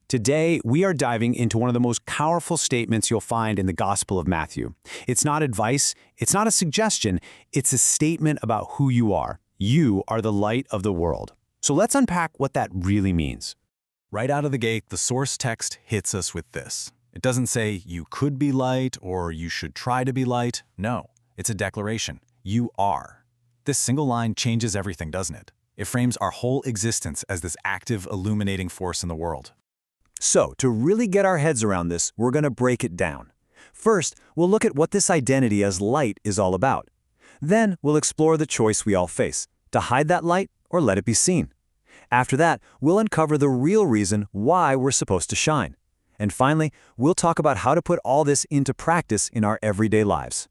Today, we are diving into one of the most powerful statements you'll find in the Gospel of Matthew. It's not advice, it's not a suggestion, it's a statement about who you are. You are the light of the world. So let's unpack what that really means. Right out of the gate, the source text hits us with this. It doesn't say, you could be light or you should try to be light. No, it's a declaration. You are. This single line changes everything, doesn't it? It frames our whole existence as this active, illuminating force in the world. So, to really get our heads around this, we're going to break it down. First, we'll look at what this identity as light is all about. Then, we'll explore the choice we all face, to hide that light or let it be seen. After that, we'll uncover the real reason why we're supposed to shine. And finally, we'll talk about how to put all this into practice in our everyday lives.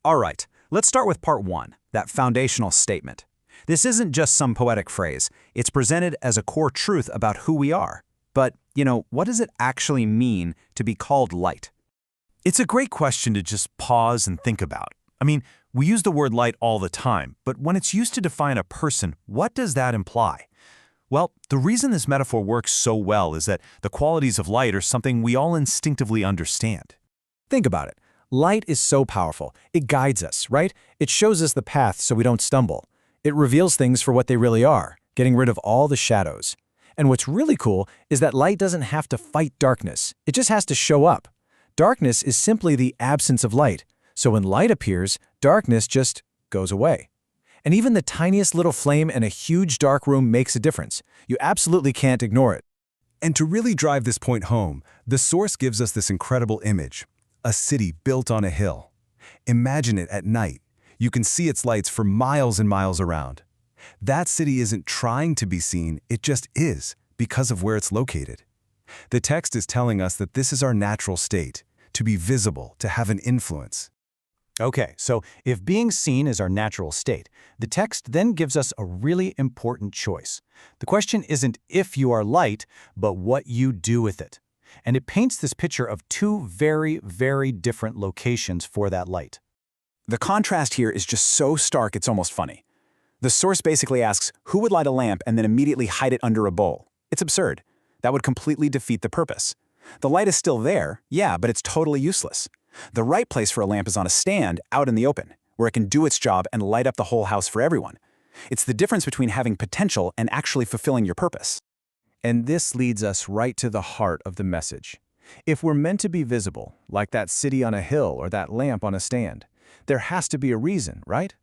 All right, let's start with part one, that foundational statement. This isn't just some poetic phrase. It's presented as a core truth about who we are. But, what does it actually mean to be called light? It's a great question to just pause and think about. I mean, we use the word light all the time, but when it's used to define a person, what does that imply? Well, the reason this metaphor works so well is that the qualities of light are something we all instinctively understand. Think about it. Light is so powerful. It guides us, right? It shows us the path so we don't stumble. It reveals things for what they really are, getting rid of all the shadows. And what's really cool is that light doesn't have to fight darkness. It just has to show up. Darkness is simply the absence of light. So when light appears, darkness just goes away. And even the tiniest little flame in a huge dark room makes a difference. You absolutely can't ignore it. And to really drive this point home, the source gives us this incredible image, a city built on a hill. Imagine it at night. You can see its lights for miles and miles around. That city isn't trying to be seen, it just is, because of where it's located. The text is telling us that this is our natural state, to be visible, to have an influence. Okay, so if being seen is our natural state, the text then gives us a really important choice. The question isn't if you are light, but what you do with it. And it paints this picture of two very, very different locations for that light. The contrast here is just so stark it's almost funny. The source basically asks, who would light a lamp and then immediately hide it under a bowl? It's absurd. That would completely defeat the purpose. The light is still there, yeah, but it's totally useless. The right place for a lamp is on a stand out in the open, where it can do its job and light up the whole house for everyone. It's the difference between having potential and actually fulfilling your purpose. And this leads us right to the heart of the message. If we're meant to be visible, like that city on a hill or that lamp on a stand, there has to be a reason, right?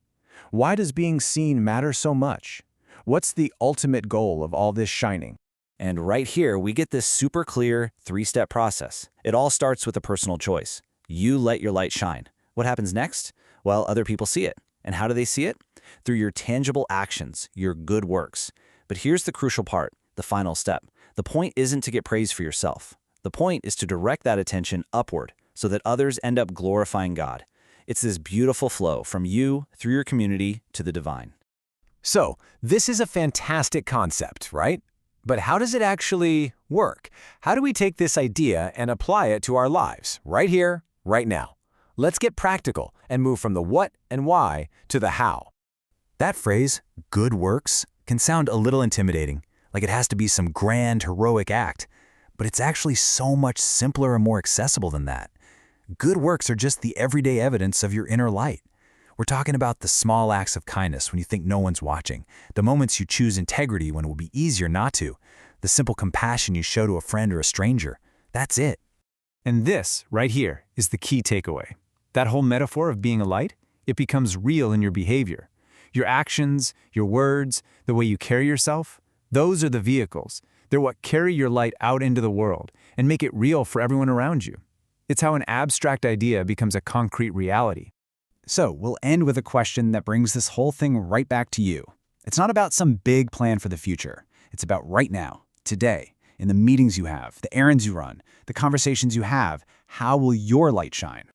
Why does being seen matter so much? What's the ultimate goal of all this shining? And right here, we get this super clear three-step process. It all starts with a personal choice. You let your light shine. What happens next? Well, other people see it. And how do they see it? Through your tangible actions, your good works. But here's the crucial part, the final step. The point isn't to get praise for yourself. The point is to direct that attention upward so that others end up glorifying God. It's this beautiful flow from you, through your community, to the divine. So, this is a fantastic concept, right? But how does it actually work? How do we take this idea and apply it to our lives, right here, right now? Let's get practical and move from the what and why to the how. That phrase, good works, can sound a little intimidating, like it has to be some grand, heroic act. But it's actually so much simpler and more accessible than that. Good works are just the everyday evidence of your inner light. We're talking about the small acts of kindness when you think no one's watching, the moments you choose integrity when it will be easier not to, the simple compassion you show to a friend or a stranger. That's it. And this, right here, is the key takeaway. That whole metaphor of being a light, it becomes real in your behavior. Your actions, your words, the way you carry yourself, those are the vehicles. They're what carry your light out into the world and make it real for everyone around you. It's how an abstract idea becomes a concrete reality. So, we'll end with a question that brings this whole thing right back to you. It's not about some big plan for the future. It's about right now, today, in the meetings you have, the errands you run, the conversations you have. How will your light shine?